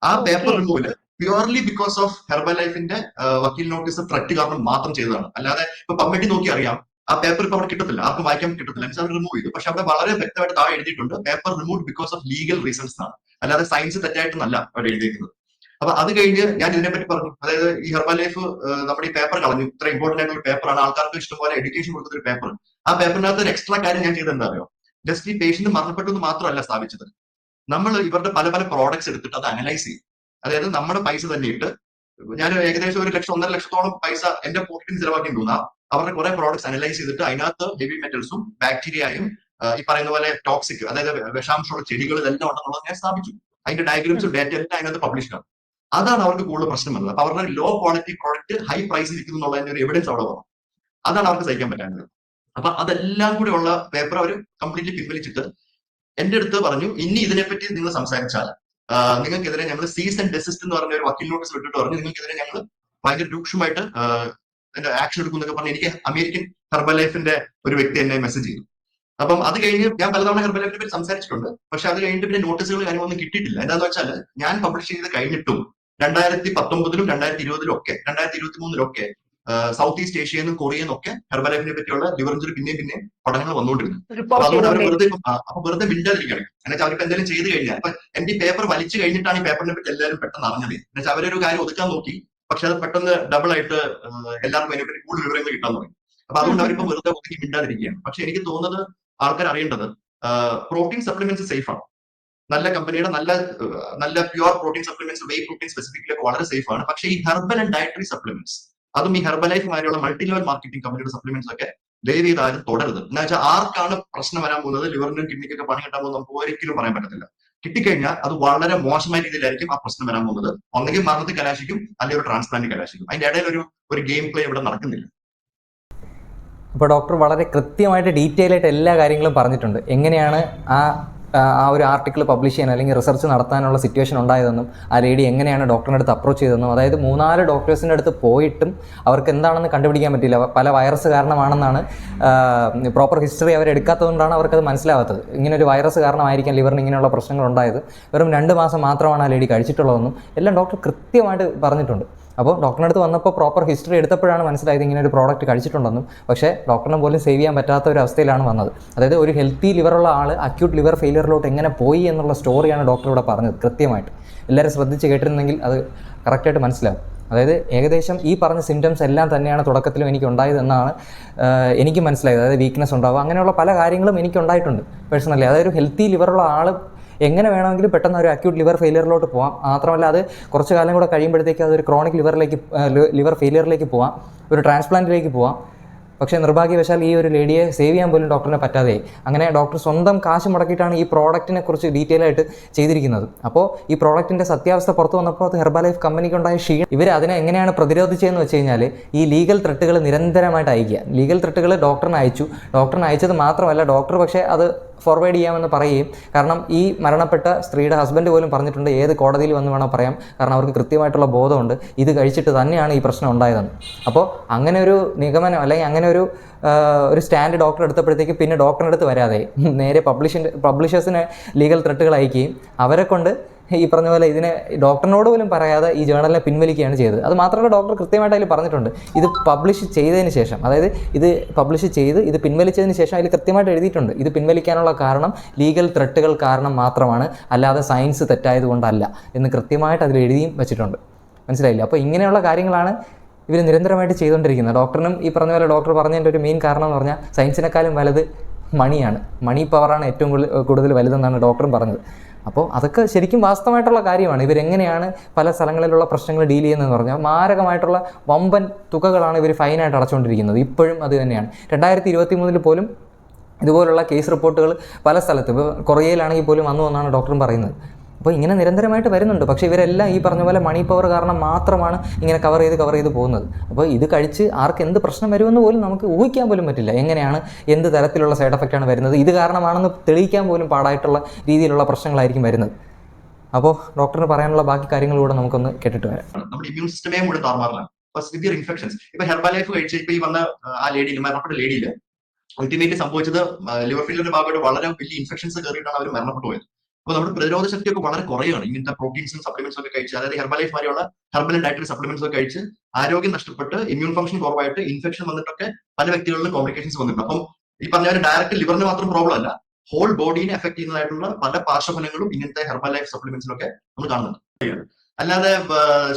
ആ paper removal purely because of herbal ലൈഫിന്റെ വക്കീൽ നോട്ടീസ് ത്രെറ്റ് കാരണം മാത്രം ചെയ്തതാണ്. അല്ലാതെ ഇപ്പൊ പബ്ലിറ്റി നോക്കി അറിയാം, ആ പേപ്പർ ഇപ്പൊ അവിടെ കിട്ടത്തില്ല, ആർക്കും വായിക്കാൻ കിട്ടത്തില്ല, അവർ റിമൂവ് ചെയ്തു. പക്ഷെ അവിടെ വളരെ വ്യക്തമായിട്ട് താഴെ എഴുതിയിട്ടുണ്ട്, paper remove because of legal reasons ആണ്, അല്ലാതെ സയൻസ് തെറ്റായിട്ടൊന്നല്ല അവിടെ എഴുതിയിരിക്കുന്നത്. അപ്പൊ അത് കഴിഞ്ഞ് ഞാൻ ഇതിനെപ്പറ്റി പറഞ്ഞു, അതായത് ഈ ഹെർബൽ ലൈഫ് നമ്മുടെ ഈ പേപ്പർ കളഞ്ഞു, ഇത്ര ഇമ്പോർട്ടന്റ് ആയിട്ടുള്ള ഒരു പേപ്പറാണ്, ആൾക്കാർക്ക് ഇഷ്ടംപോലെ എഡ്യൂക്കേഷൻ കൊടുക്കുന്ന ഒരു പേപ്പർ. ആ പേപ്പറിനകത്ത് ഒരു എക്സ്ട്രാ കാര്യം ഞാൻ ചെയ്തത് എന്താ അറിയോ, ജസ്റ്റ് ഈ പേഷ്യന്റ് മരണപ്പെട്ടു എന്ന് മാത്രമല്ല സ്ഥാപിച്ചത്, നമ്മൾ ഇവരുടെ പല പല പ്രോഡക്ട്സ് എടുത്തിട്ട് അത് അനലൈസ് ചെയ്യും. അതായത് നമ്മുടെ പൈസ തന്നെ ഇട്ട്, ഞാൻ ഏകദേശം 1 ലക്ഷം 1.5 ലക്ഷത്തോളം പൈസ എന്റെ പോക്കറ്റിന് ചിലവാക്കി തോന്നാം. അവരുടെ കുറെ പ്രോഡക്ട്സ് അനലൈസ് ചെയ്തിട്ട് അതിനകത്ത് ഹെവി മെറ്റൽസും ബാക്ടീരിയയും ഈ പറയുന്ന പോലെ ടോക്സിക്, അതായത് വിഷാംശമുള്ള ചെടികൾ ഇതെല്ലാം ഉണ്ടെന്നുള്ളത് ഞാൻ സ്ഥാപിച്ചു. അതിന്റെ ഡയഗ്രാംസും ഡേറ്റ എല്ലാം അതിനകത്ത് പബ്ലിഷ് ആണ്. അതാണ് അവർക്ക് കൂടുതൽ പ്രശ്നം വന്നത്. അപ്പൊ അവരുടെ ലോ ക്വാളിറ്റി പ്രോഡക്റ്റ് ഹൈ പ്രൈസിൽ വിൽക്കുന്നു എന്നുള്ളതിന്റെ ഒരു എവിഡൻസ് അവിടെ വന്നു. അതാണ് അവർക്ക് സഹിക്കാൻ പറ്റാത്തത്. അപ്പൊ അതെല്ലാം കൂടെ ഉള്ള പേപ്പർ അവർ കംപ്ലീറ്റ്ലി പിൻവലിച്ചിട്ട് എന്റെ അടുത്ത് പറഞ്ഞു ഇനി ഇതിനെപ്പറ്റി നിങ്ങൾ സംസാരിച്ചാൽ നിങ്ങൾക്കെതിരെ ഞങ്ങൾ സീസ് ആൻഡ് ഡെസിസ്റ്റ് എന്ന് പറഞ്ഞ ഒരു വക്കീൽ നോട്ടീസ് വിട്ടിട്ട് പറഞ്ഞു നിങ്ങൾക്കെതിരെ ഞങ്ങൾ ഭയങ്കര രൂക്ഷമായിട്ട് ആക്ഷൻ എടുക്കും എന്നൊക്കെ പറഞ്ഞ് എനിക്ക് അമേരിക്കൻ ഹെർബൽ ലൈഫിന്റെ ഒരു വ്യക്തി എന്നെ മെസ്സേജ് ചെയ്തു. അപ്പം അത് കഴിഞ്ഞ് ഞാൻ പലതവണ ഹെർബൽ ലൈഫിനെ പറ്റി സംസാരിച്ചിട്ടുണ്ട്. പക്ഷെ അത് കഴിഞ്ഞിട്ട് പിന്നെ നോട്ടീസുകൾ കാര്യങ്ങളൊന്നും കിട്ടിയിട്ടില്ല. എന്താണെന്ന് വെച്ചാൽ ഞാൻ പബ്ലിഷ് ചെയ്ത് കഴിഞ്ഞിട്ടും 2019 2020 ഒക്കെ 2023 സൗത്ത് ഈസ്റ്റ് ഏഷ്യയിൽ നിന്നും കൊറിയയിൽ നിന്നൊക്കെ ഹെർബൽ ലൈഫിനെ പറ്റിയുള്ള ലിവർ ഇഞ്ചുറി പിന്നെയും പഠനങ്ങൾ വന്നുകൊണ്ടിരുന്നു. അപ്പൊ അതുകൊണ്ട് അവർ വെറുതെ മിണ്ടാതിരിക്കുകയാണ്. എന്നുവെച്ചാൽ അവർക്ക് എന്തെങ്കിലും ചെയ്ത് കഴിഞ്ഞാൽ ഇപ്പൊ എന്റെ ഈ പേപ്പർ വലിച്ചു കഴിഞ്ഞിട്ടാണ് ഈ പേപ്പറിനെ പറ്റി എല്ലാവരും പെട്ടെന്ന് അറിഞ്ഞത്. എന്നുവെച്ചാൽ അവരൊരു കാര്യം ഒതുക്കാൻ നോക്കി, പക്ഷെ അത് പെട്ടെന്ന് ഡബിൾ ആയിട്ട് എല്ലാവർക്കും അതിനെപ്പറ്റി കൂടുതൽ വിവരങ്ങൾ കിട്ടാൻ തുടങ്ങി. അപ്പൊ അതുകൊണ്ട് അവരിപ്പോ വെറുതെ ഒതുക്കി മിണ്ടാതിരിക്കുകയാണ്. പക്ഷെ എനിക്ക് തോന്നുന്നത് ആൾക്കാർ അറിയേണ്ടത് പ്രോട്ടീൻ സപ്ലിമെന്റ്സ് സേഫ് ആണ്. നല്ല കമ്പനിയുടെ നല്ല pure protein supplements, whey protein സ്പെസിഫിക്കലൊക്കെ വളരെ സേഫ് ആണ്. പക്ഷേ ഈ ഹെർബൽ ആൻഡ് ഡയറ്ററി സപ്ലിമെന്റ്സ്, അതും ഈ ഹെർബൽ ലൈഫ് മാതിരിയുള്ള മൾട്ടി ലെവൽ മാർക്കറ്റിംഗ് കമ്പനിയുടെ സപ്ലിമെന്റ്സ് ഒക്കെ ദയവ് ചെയ്ത് ആരും തുടരുത്. എന്ന് വെച്ചാൽ ആർക്കാണ് പ്രശ്നം വരാൻ പോകുന്നത്, ലിവറിനും കിഡ്നിക്കൊക്കെ പണി കിട്ടാൻ പോകുന്നത് നമുക്ക് ഒരിക്കലും പറയാൻ പറ്റത്തില്ല. കിട്ടിക്കഴിഞ്ഞാൽ അത് വളരെ മോശമായ രീതിയിലായിരിക്കും ആ പ്രശ്നം വരാൻ പോകുന്നത്. ഒന്നെങ്കിൽ മരണത്തിൽ കലാശിക്കും, അല്ലെങ്കിൽ ഒരു ട്രാൻസ്പ്ലാന്റ് കലാശിക്കും. അതിന്റെ ഇടയിൽ ഒരു ഗെയിം പ്ലേ ഇവിടെ നടക്കുന്നില്ല. അപ്പോൾ ഡോക്ടർ വളരെ കൃത്യമായിട്ട് ഡീറ്റെയിൽ ആയിട്ട് എല്ലാ കാര്യങ്ങളും പറഞ്ഞിട്ടുണ്ട്. എങ്ങനെയാണ് ആ ഒരു ആർട്ടിക്കിൾ പബ്ലിഷ് ചെയ്യാൻ അല്ലെങ്കിൽ റിസർച്ച് നടത്താനുള്ള സിറ്റുവേഷൻ ഉണ്ടായതെന്നും ആ ലേഡി എങ്ങനെയാണ് ഡോക്ടറിൻ്റെ അടുത്ത് അപ്രോച്ച് ചെയ്തതെന്നും, അതായത് 3-4 ഡോക്ടേഴ്സിൻ്റെ അടുത്ത് പോയിട്ടും അവർക്ക് എന്താണെന്ന് കണ്ടുപിടിക്കാൻ പറ്റില്ല. പല വൈറസ് കാരണമാണെന്നാണ് പ്രോപ്പർ ഹിസ്റ്ററി അവരെടുക്കാത്തതുകൊണ്ടാണ് അവർക്കത് മനസ്സിലാവാത്തത്. ഇങ്ങനെ ഒരു വൈറസ് കാരണമായിരിക്കാം ലിവറിന് ഇങ്ങനെയുള്ള പ്രശ്നങ്ങൾ ഉണ്ടായത്. വെറും 2 മാസം മാത്രമാണ് ആ ലേഡി കഴിച്ചിട്ടുള്ളതെന്നും എല്ലാം ഡോക്ടർ കൃത്യമായിട്ട് പറഞ്ഞിട്ടുണ്ട്. അപ്പോൾ ഡോക്ടറിൻ്റെ അടുത്ത് വന്നപ്പോൾ പ്രോപ്പർ ഹിസ്റ്ററി എടുത്തപ്പോഴാണ് മനസ്സിലായത് ഇങ്ങനെ ഒരു പ്രോഡക്റ്റ് കഴിച്ചിട്ടുണ്ടെന്നും. പക്ഷേ ഡോക്ടറിനെ പോലും സേവ് ചെയ്യാൻ പറ്റാത്ത ഒരു അവസ്ഥയിലാണ് വന്നത്. അതായത് ഒരു ഹെൽത്തി ലിവറുള്ള ആൾ അക്യൂട്ട് ലിവർ ഫെയിലിയറിലോട്ട് എങ്ങനെ പോയി എന്നുള്ള സ്റ്റോറിയാണ് ഡോക്ടർ ഇവിടെ പറഞ്ഞത് കൃത്യമായിട്ട്. എല്ലാവരും ശ്രദ്ധിച്ച് കേട്ടിരുന്നെങ്കിൽ അത് കറക്റ്റായിട്ട് മനസ്സിലാവും. അതായത് ഏകദേശം ഈ പറഞ്ഞ സിംറ്റംസ് എല്ലാം തന്നെയാണ് തുടക്കത്തിലും എനിക്ക് ഉണ്ടായതെന്നാണ് എനിക്ക് മനസ്സിലായത്. അതായത് വീക്ക്നെസ് ഉണ്ടാവുക, അങ്ങനെയുള്ള പല കാര്യങ്ങളും എനിക്കുണ്ടായിട്ടുണ്ട് പേഴ്സണലി. അതായത് ഒരു ഹെൽത്തി ലിവറുള്ള ആൾ എങ്ങനെ വേണമെങ്കിലും പെട്ടെന്ന് ഒരു അക്യൂട്ട് ലിവർ ഫെയിലിയറിലോട്ട് പോകാം. മാത്രമല്ല അത് കുറച്ച് കാലം കൂടെ കഴിയുമ്പോഴത്തേക്ക് അതൊരു ക്രോണിക് ലിവർ ഫെയിലിയറിലേക്ക് പോകാം, ഒരു ട്രാൻസ്പ്ലാന്റിലേക്ക് പോകാം. പക്ഷേ നിർഭാഗ്യവശാൽ ഈ ഒരു ലേഡിയെ സേവ് ചെയ്യാൻ പോലും ഡോക്ടറിനെ പറ്റാതെ. അങ്ങനെ ഡോക്ടർ സ്വന്തം കാശ് മുടക്കിയിട്ടാണ് ഈ പ്രോഡക്റ്റിനെ കുറിച്ച് ഡീറ്റെയിൽ ആയിട്ട് ചെയ്തിരിക്കുന്നത്. അപ്പോൾ ഈ പ്രോഡക്റ്റിൻ്റെ സത്യാവസ്ഥ പുറത്തു വന്നപ്പോൾ അത് ഹെർബൽ ലൈഫ് കമ്പനിക്കുണ്ടായ ക്ഷീണം ഇവർ അതിനെ എങ്ങനെയാണ് പ്രതിരോധിച്ചതെന്ന് വെച്ച് കഴിഞ്ഞാൽ ഈ ലീഗൽ ത്രെട്ടുകൾ നിരന്തരമായിട്ട് അയക്കുക. ലീഗൽ ത്രെട്ടുകൾ ഡോക്ടറിന് അയച്ചത് മാത്രമല്ല, ഡോക്ടർ പക്ഷേ അത് ഫോർവേഡ് ചെയ്യാമെന്ന് പറയുകയും, കാരണം ഈ മരണപ്പെട്ട സ്ത്രീയുടെ ഹസ്ബൻഡ് പോലും പറഞ്ഞിട്ടുണ്ട് ഏത് കോടതിയിൽ വന്ന് വേണം പറയാം, കാരണം അവർക്ക് കൃത്യമായിട്ടുള്ള ബോധമുണ്ട് ഇത് കഴിച്ചിട്ട് തന്നെയാണ് ഈ പ്രശ്നം ഉണ്ടായതെന്ന്. അപ്പോൾ അങ്ങനെ ഒരു നിഗമനം അല്ലെങ്കിൽ അങ്ങനെ ഒരു സ്റ്റാൻഡ് ഡോക്ടർ എടുത്തപ്പോഴത്തേക്ക് പിന്നെ ഡോക്ടറിൻ്റെ അടുത്ത് വരാതെ നേരെ പബ്ലിഷേഴ്സിന് ലീഗൽ ത്രെട്ടുകൾ അയക്കുകയും അവരെ കൊണ്ട് ഈ പറഞ്ഞ പോലെ ഇതിനെ ഡോക്ടറിനോട് പോലും പറയാതെ ഈ ജേണലിനെ പിൻവലിക്കുകയാണ് ചെയ്തത്. അത് മാത്രമല്ല ഡോക്ടർ കൃത്യമായിട്ട് അതിൽ പറഞ്ഞിട്ടുണ്ട് ഇത് പബ്ലിഷ് ചെയ്തതിന് ശേഷം, അതായത് ഇത് പബ്ലിഷ് ചെയ്ത് ഇത് പിൻവലിച്ചതിന് ശേഷം അതിൽ കൃത്യമായിട്ട് എഴുതിയിട്ടുണ്ട് ഇത് പിൻവലിക്കാനുള്ള കാരണം ലീഗൽ ത്രെട്ടുകൾ കാരണം മാത്രമാണ്, അല്ലാതെ സയൻസ് തെറ്റായത് കൊണ്ടല്ല എന്ന് കൃത്യമായിട്ട് അതിൽ എഴുതിയും വെച്ചിട്ടുണ്ട്. മനസ്സിലായില്ല? അപ്പോൾ ഇങ്ങനെയുള്ള കാര്യങ്ങളാണ് ഇവർ നിരന്തരമായിട്ട് ചെയ്തുകൊണ്ടിരിക്കുന്നത്. ഡോക്ടറിനും ഈ പറഞ്ഞ പോലെ ഡോക്ടർ പറഞ്ഞതിൻ്റെ ഒരു മെയിൻ കാരണം എന്ന് പറഞ്ഞാൽ സയൻസിനെക്കാളും വലുത് മണിയാണ്, മണി പവറാണ് ഏറ്റവും കൂടുതൽ വലുതെന്നാണ് ഡോക്ടറും പറഞ്ഞത്. അപ്പോൾ അതൊക്കെ ശരിക്കും വാസ്തവമായിട്ടുള്ള കാര്യമാണ്. ഇവരെങ്ങനെയാണ് പല സ്ഥലങ്ങളിലുള്ള പ്രശ്നങ്ങൾ ഡീൽ ചെയ്യുന്നതെന്ന് പറഞ്ഞാൽ മാരകമായിട്ടുള്ള വമ്പൻ തുകകളാണ് ഇവർ ഫൈനായിട്ട് അടച്ചുകൊണ്ടിരിക്കുന്നത്. ഇപ്പോഴും അത് തന്നെയാണ്. 2023 പോലും ഇതുപോലുള്ള കേസ് റിപ്പോർട്ടുകൾ പല സ്ഥലത്ത്, ഇപ്പോൾ കൊറിയയിലാണെങ്കിൽ പോലും വന്നു എന്നാണ് ഡോക്ടറും പറയുന്നത്. അപ്പോൾ ഇങ്ങനെ നിരന്തരമായിട്ട് വരുന്നുണ്ട്. പക്ഷേ ഇവരെല്ലാം ഈ പറഞ്ഞ പോലെ മണി പവർ കാരണം മാത്രമാണ് ഇങ്ങനെ കവർ ചെയ്ത് പോകുന്നത്. അപ്പോൾ ഇത് കഴിച്ച് ആർക്ക് എന്ത് പ്രശ്നം വരുമെന്ന് പോലും നമുക്ക് ഊഹിക്കാൻ പോലും പറ്റില്ല. എങ്ങനെയാണ് എന്ത് തരത്തിലുള്ള സൈഡ് എഫക്റ്റാണ് വരുന്നത്, ഇത് കാരണമാണെന്ന് തെളിയിക്കാൻ പോലും പാടായിട്ടുള്ള രീതിയിലുള്ള പ്രശ്നങ്ങളായിരിക്കും വരുന്നത്. അപ്പോൾ ഡോക്ടറിന് പറയാനുള്ള ബാക്കി കാര്യങ്ങളിലൂടെ നമുക്കൊന്ന് കേട്ടിട്ട് വരാം. നമ്മുടെ ഇമ്മ്യൂൺ സിസ്റ്റമേ കൂടെ താറുമാറിലാണ്. സിവിയർ ഇൻഫെക്ഷൻസ് ഇപ്പൊ ഹെർബൽ ലൈഫ് കഴിച്ച് ഇപ്പൊ ഈ വന്ന ആ ലേഡിയിൽ മരണപ്പെട്ട ലേഡിയിൽ അൾട്ടിമേറ്റ്ലി സംഭവിച്ചത് ലിവർ ഫെയിലിയറിന്റെ ഭാഗമായിട്ട് വളരെ വലിയ ഇൻഫെക്ഷൻസ് കയറിയിട്ടാണ് അവർ മരണപ്പെട്ടു പോയത്. അപ്പോൾ നമ്മുടെ പ്രതിരോധ ശക്തിയൊക്കെ വളരെ കുറയാണ് ഇങ്ങനത്തെ പ്രോട്ടീൻസും സപ്ലിമെന്റ്സും ഒക്കെ കഴിച്ച്, അതായത് ഹെർബൽ ലൈഫ് മാതിരിയുള്ള ഹെർബൽ ആൻഡ് ഡയറ്ററി സപ്ലിമെന്റ്സ് ഒക്കെ കഴിച്ച് ആരോഗ്യം നഷ്ടപ്പെട്ട് ഇമ്മ്യൂൺ ഫംഗ്ഷൻ കുറവായിട്ട് ഇൻഫെക്ഷൻ വന്നിട്ടൊക്കെ പല വ്യക്തികളിലും കോംപ്ലിക്കേഷൻസ് വന്നിട്ടുണ്ട്. അപ്പം ഈ പറഞ്ഞ ഡയറക്റ്റ് ലിവറിന് മാത്രം പ്രോബ്ലം അല്ല, ഹോൾ ബോഡീനെ എഫക്ട് ചെയ്യുന്നതായിട്ടുള്ള പല പാർശ്വഫലങ്ങളും ഇങ്ങനത്തെ ഹെർബൽ ലൈഫ് സപ്ലിമെന്റ്സിലൊക്കെ നമ്മൾ കാണുന്നുണ്ട്. അല്ലാതെ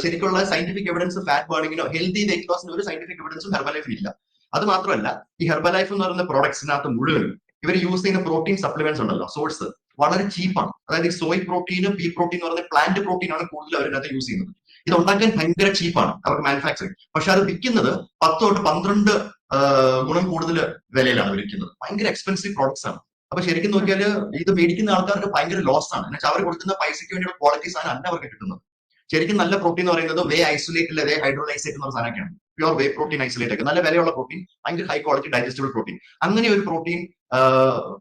ശരിക്കുള്ള സയന്റിഫിക് എവിഡൻസ് ഫാറ്റ് ബേണിങ്ങിനോ ഹെൽത്തി വെയിറ്റ് ലോസിനോ ഒരു സയന്റിഫിക് എവിഡൻസും ഹെർബൽ ലൈഫിന് ഇല്ല. അത് മാത്രമല്ല ഈ ഹെർബൽ ലൈഫ് എന്ന് പറയുന്ന പ്രോഡക്ട്സിനകത്ത് മുഴുവനും ഇവർ യൂസ് ചെയ്യുന്ന പ്രോട്ടീൻ സപ്ലിമെന്റ്സ് ഉണ്ടല്ലോ, സോഴ്സ് വളരെ ചീപ്പാണ്. അതായത് ഈ സോയ് പ്രോട്ടീനും പീ പ്രോട്ടീൻ എന്ന് പറയുന്ന പ്ലാന്റ് പ്രോട്ടീൻ ആണ് കൂടുതൽ അവരതിനകത്ത് യൂസ് ചെയ്യുന്നത്. ഇത് ഉണ്ടാക്കാൻ ഭയങ്കര ചീപ്പാണ് അവർക്ക് മാനുഫാക്ചറിങ്. പക്ഷെ അത് വിൽക്കുന്നത് 10 തൊട്ട് 12 ഗുണം കൂടുതൽ വിലയിലാണ് വിൽക്കുന്നത്. ഭയങ്കര എക്സ്പെൻസീവ് പ്രോഡക്ട്സ് ആണ്. അപ്പൊ ശരിക്കും നോക്കിയാൽ ഇത് മേടിക്കുന്ന ആൾക്കാർക്ക് ഭയങ്കര ലോസ് ആണ്. എന്നുവെച്ചാൽ അവർ കൊടുക്കുന്ന പൈസയ്ക്ക് വേണ്ടിയുള്ള ക്വാളിറ്റി സാധനം അല്ല അവർക്ക് കിട്ടുന്നത്. ശരിക്കും നല്ല പ്രോട്ടീൻ എന്ന് പറയുന്നത് വേ ഐസൊലേറ്റ് അല്ലെ വേ ഹൈഡ്രോലൈസേറ്റ് എന്ന സാധനമൊക്കെയാണ്. പ്യുവർ വേ പ്രോട്ടീൻ ഐസൊലേറ്റ് ഒക്കെ നല്ല വിലയുള്ള പ്രോട്ടീൻ, ഭയങ്കര ഹൈ ക്വാളിറ്റി ഡൈജസ്റ്റബിൾ പ്രോട്ടീൻ. അങ്ങനെ ഒരു പ്രോട്ടീൻ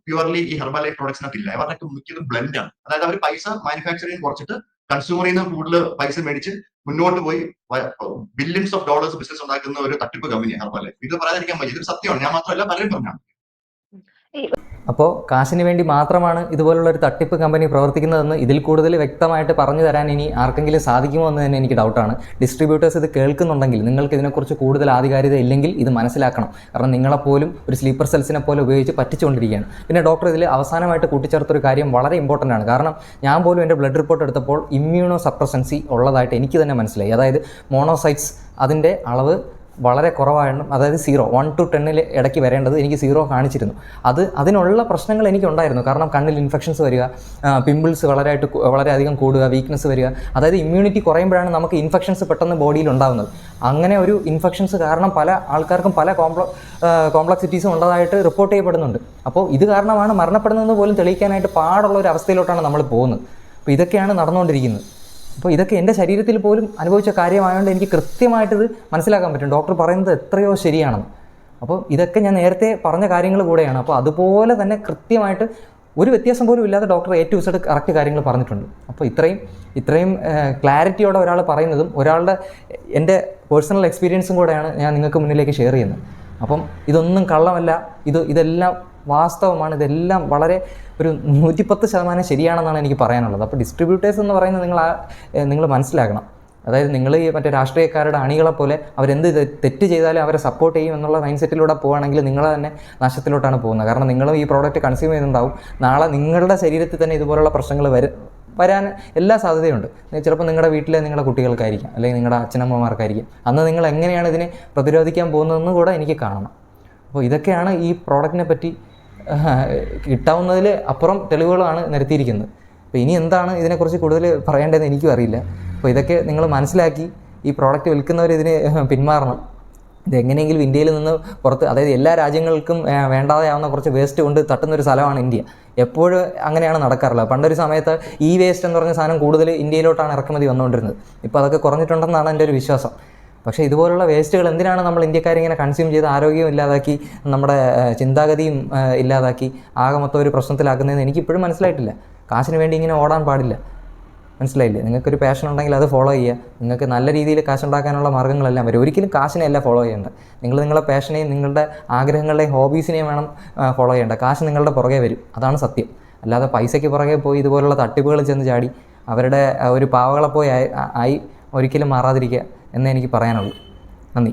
പ്യുവർലി ഈ ഹെർബലൈഫ് പ്രോഡക്ട്സിനൊക്കെ ഇല്ല. അവരുടെ മിക്കതും ബ്ലെൻഡ് ആണ്. അതായത് അവർ പൈസ മാനുഫാക്ചറിങ് കുറച്ചിട്ട് കൺസ്യൂമറിൽ നിന്ന് കൂടുതൽ പൈസ മേടിച്ച് മുന്നോട്ട് പോയി ബില്യൺസ് ഓഫ് ഡോളേഴ്സ് ബിസിനസ് ഉണ്ടാക്കുന്ന ഒരു തട്ടിപ്പ് കമ്പനിയാണ് ഹെർബലൈഫ്. ഇത് പറയാതിരിക്കാൻ പറ്റും, ഇതൊരു സത്യമാണ്. ഞാൻ മാത്രമല്ല പലരും പറഞ്ഞാണ്. അപ്പോൾ കാശിന് വേണ്ടി മാത്രമാണ് ഇതുപോലുള്ള ഒരു തട്ടിപ്പ് കമ്പനി പ്രവർത്തിക്കുന്നതെന്ന് ഇതിൽ കൂടുതൽ വ്യക്തമായിട്ട് പറഞ്ഞു തരാൻ ഇനി ആർക്കെങ്കിലും സാധിക്കുമോ എന്ന് തന്നെ എനിക്ക് ഡൗട്ടാണ്. ഡിസ്ട്രിബ്യൂട്ടേഴ്സ് ഇത് കേൾക്കുന്നുണ്ടെങ്കിൽ നിങ്ങൾക്ക് ഇതിനെക്കുറിച്ച് കൂടുതൽ ആധികാരികത ഇല്ലെങ്കിൽ ഇത് മനസ്സിലാക്കണം. കാരണം നിങ്ങളെപ്പോലും ഒരു സ്ലീപ്പർ സെൽസിനെ പോലെ ഉപയോഗിച്ച് പറ്റിച്ചുകൊണ്ടിരിക്കുകയാണ്. പിന്നെ ഡോക്ടർ ഇതിൽ അവസാനമായിട്ട് കൂട്ടിച്ചേർത്തൊരു കാര്യം വളരെ ഇമ്പോർട്ടൻ്റ് ആണ്. കാരണം ഞാൻ പോലും എൻ്റെ ബ്ലഡ് റിപ്പോർട്ട് എടുത്തപ്പോൾ ഇമ്മ്യൂണോ സപ്രസൻസി ഉള്ളതായിട്ട് എനിക്ക് തന്നെ മനസ്സിലായി. അതായത് മോണോസൈറ്റ്സ് അതിൻ്റെ അളവ് വളരെ കുറവാണ്. അതായത് 0 1 to 10 ഇടയ്ക്ക് വരേണ്ടത് എനിക്ക് 0 കാണിച്ചിരുന്നു. അതിനുള്ള പ്രശ്നങ്ങൾ എനിക്കുണ്ടായിരുന്നു. കാരണം കണ്ണിൽ ഇൻഫെക്ഷൻസ് വരിക, പിമ്പിൾസ് വളരെയധികം കൂടുക, വീക്ക്നെസ് വരിക. അതായത് ഇമ്മ്യൂണിറ്റി കുറയുമ്പോഴാണ് നമുക്ക് ഇൻഫെക്ഷൻസ് പെട്ടെന്ന് ബോഡിയിൽ ഉണ്ടാകുന്നത്. അങ്ങനെ ഒരു ഇൻഫെക്ഷൻസ് കാരണം പല ആൾക്കാർക്കും പല കോംപ്ലക്സിറ്റീസും ഉള്ളതായിട്ട് റിപ്പോർട്ട് ചെയ്യപ്പെടുന്നുണ്ട്. അപ്പോൾ ഇത് കാരണമാണ് മരണപ്പെടുന്നതെന്ന് പോലും തെളിയിക്കാനായിട്ട് പാടുള്ള ഒരു അവസ്ഥയിലോട്ടാണ് നമ്മൾ പോകുന്നത്. അപ്പോൾ ഇതൊക്കെയാണ് നടന്നുകൊണ്ടിരിക്കുന്നത്. അപ്പോൾ ഇതൊക്കെ എൻ്റെ ശരീരത്തിൽ പോലും അനുഭവിച്ച കാര്യമായതുകൊണ്ട് എനിക്ക് കൃത്യമായിട്ടിത് മനസ്സിലാക്കാൻ പറ്റും. ഡോക്ടർ പറയുന്നത് എത്രയോ ശരിയാണെന്ന്. അപ്പോൾ ഇതൊക്കെ ഞാൻ നേരത്തെ പറഞ്ഞ കാര്യങ്ങൾ കൂടെയാണ്. അപ്പോൾ അതുപോലെ തന്നെ കൃത്യമായിട്ട് ഒരു വ്യത്യാസം പോലും ഇല്ലാതെ doctor A to Z correct കാര്യങ്ങൾ പറഞ്ഞിട്ടുണ്ട്. അപ്പോൾ ഇത്രയും ക്ലാരിറ്റിയോടെ ഒരാൾ പറയുന്നതും ഒരാളുടെ എൻ്റെ പേഴ്സണൽ എക്സ്പീരിയൻസും കൂടെയാണ് ഞാൻ നിങ്ങൾക്ക് മുന്നിലേക്ക് ഷെയർ ചെയ്യുന്നത്. അപ്പം ഇതൊന്നും കള്ളമല്ല, ഇതെല്ലാം വാസ്തവമാണ്. ഇതെല്ലാം വളരെ ഒരു 110% ശരിയാണെന്നാണ് എനിക്ക് പറയാനുള്ളത്. അപ്പോൾ ഡിസ്ട്രിബ്യൂട്ടേഴ്സ് എന്ന് പറയുന്നത് നിങ്ങൾ മനസ്സിലാക്കണം. അതായത് നിങ്ങൾ ഈ മറ്റേ രാഷ്ട്രീയക്കാരുടെ അണികളെ പോലെ അവരെന്ത് തെറ്റ് ചെയ്താലും അവരെ സപ്പോർട്ട് ചെയ്യും എന്നുള്ള മൈൻഡ് സെറ്റിലൂടെ പോകുകയാണെങ്കിൽ നിങ്ങൾ തന്നെ നാശത്തിലോട്ടാണ് പോകുന്നത്. കാരണം നിങ്ങളും ഈ പ്രോഡക്റ്റ് കൺസ്യൂം ചെയ്യുന്നുണ്ടാവും. നാളെ നിങ്ങളുടെ ശരീരത്തിൽ തന്നെ ഇതുപോലുള്ള പ്രശ്നങ്ങൾ വരാൻ എല്ലാ സാധ്യതയുണ്ട്. ചിലപ്പോൾ നിങ്ങളുടെ വീട്ടിലെ നിങ്ങളുടെ കുട്ടികൾക്കായിരിക്കാം, അല്ലെങ്കിൽ നിങ്ങളുടെ അച്ഛനമ്മമാർക്കായിരിക്കും. അന്ന് നിങ്ങൾ എങ്ങനെയാണ് ഇതിനെ പ്രതിരോധിക്കാൻ പോകുന്നതെന്ന് കൂടെ എനിക്ക് കാണണം. അപ്പോൾ ഇതൊക്കെയാണ് ഈ പ്രോഡക്റ്റിനെ പറ്റി കിട്ടാവുന്നതിൽ അപ്പുറം തെളിവുകളാണ് നിരത്തിയിരിക്കുന്നത്. അപ്പോൾ ഇനി എന്താണ് ഇതിനെക്കുറിച്ച് കൂടുതൽ പറയേണ്ടതെന്ന് എനിക്കും അറിയില്ല. അപ്പോൾ ഇതൊക്കെ നിങ്ങൾ മനസ്സിലാക്കി ഈ പ്രോഡക്റ്റ് വിൽക്കുന്നവർ ഇതിന് പിന്മാറണം. ഇതെങ്ങനെയെങ്കിലും ഇന്ത്യയിൽ നിന്ന് പുറത്ത്, അതായത് എല്ലാ രാജ്യങ്ങൾക്കും വേണ്ടാതെയാവുന്ന കുറച്ച് വേസ്റ്റ് കൊണ്ട് തട്ടുന്നൊരു സ്ഥലമാണ് ഇന്ത്യ. എപ്പോഴും അങ്ങനെയാണ് നടക്കാറുള്ളത്. പണ്ടൊരു സമയത്ത് ഈ വേസ്റ്റ് എന്ന് പറഞ്ഞ സാധനം കൂടുതൽ ഇന്ത്യയിലോട്ടാണ് ഇറക്കുമതി വന്നുകൊണ്ടിരുന്നത്. ഇപ്പോൾ അതൊക്കെ കുറഞ്ഞിട്ടുണ്ടെന്നാണ് എൻ്റെ ഒരു വിശ്വാസം. പക്ഷേ ഇതുപോലുള്ള വേസ്റ്റുകൾ എന്തിനാണ് നമ്മൾ ഇന്ത്യക്കാരിങ്ങനെ കൺസ്യൂം ചെയ്ത് ആരോഗ്യം ഇല്ലാതാക്കി, നമ്മുടെ ചിന്താഗതിയും ഇല്ലാതാക്കി ആകെ മൊത്തം ഒരു പ്രശ്നത്തിലാക്കുന്നതെന്ന് എനിക്കിപ്പോഴും മനസ്സിലായിട്ടില്ല. കാശിന് വേണ്ടി ഇങ്ങനെ ഓടാൻ പാടില്ല. മനസ്സിലായില്ലേ? നിങ്ങൾക്കൊരു പാഷൻ ഉണ്ടെങ്കിൽ അത് ഫോളോ ചെയ്യുക. നിങ്ങൾക്ക് നല്ല രീതിയിൽ കാശുണ്ടാക്കാനുള്ള മാർഗ്ഗങ്ങളെല്ലാം വരും. ഒരിക്കലും കാശിനെയല്ല ഫോളോ ചെയ്യേണ്ടത്. നിങ്ങളുടെ പാഷനെയും നിങ്ങളുടെ ആഗ്രഹങ്ങളുടെയും ഹോബീസിനെയും വേണം ഫോളോ ചെയ്യേണ്ടത്. കാശ് നിങ്ങളുടെ പുറകെ വരും, അതാണ് സത്യം. അല്ലാതെ പൈസയ്ക്ക് പുറകെ പോയി ഇതുപോലുള്ള തട്ടിപ്പുകൾ ചെന്ന് ചാടി അവരുടെ ഒരു പാവകളെ പോയി ആയി ഒരിക്കലും മാറാതിരിക്കുക എന്നേ എനിക്ക് പറയാനുള്ളൂ. നന്ദി.